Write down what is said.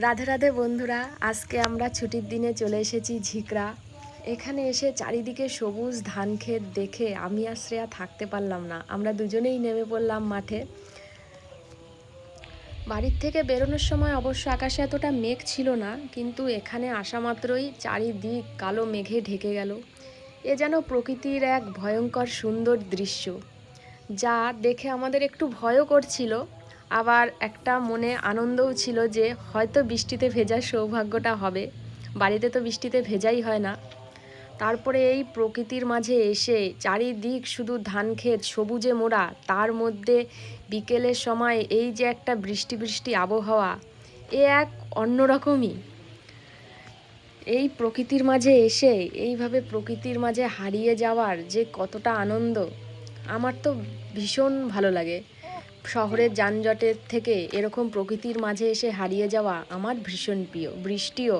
রাধে রাধে বন্ধুরা, আজকে আমরা ছুটির দিনে চলে এসেছি ঝিকরা। এখানে এসে চারিদিকে সবুজ ধান ক্ষেত দেখে আমি আর শ্রেয়া থাকতে পারলাম না। আমরা দুজনেই নেমে পড়লাম মাঠে। বাড়ির থেকে বেরোনোর সময় অবশ্য আকাশে এতটা মেঘ ছিল না, কিন্তু এখানে আসা মাত্রই চারিদিক কালো মেঘে ঢেকে গেল। এ যেন প্রকৃতির এক ভয়ঙ্কর সুন্দর দৃশ্য, যা দেখে আমাদের একটু ভয়ও করছিল, আবার একটা মনে আনন্দও ছিল যে হয়তো বৃষ্টিতে ভেজার সৌভাগ্যটা হবে। বাড়িতে তো বৃষ্টিতে ভেজাই হয় না। তারপরে এই প্রকৃতির মাঝে এসে চারিদিক শুধু ধান ক্ষেত সবুজে মোড়া, তার মধ্যে বিকেলের সময় এই যে একটা বৃষ্টি বৃষ্টি আবহাওয়া, এ এক অন্যরকমই। এই প্রকৃতির মাঝে এসে এইভাবে প্রকৃতির মাঝে হারিয়ে যাওয়ার যে কতটা আনন্দ, আমার তো ভীষণ ভালো লাগে। শহরের যানজটের থেকে এরকম প্রকৃতির মাঝে এসে হারিয়ে যাওয়া আমার ভীষণ প্রিয়। বৃষ্টিও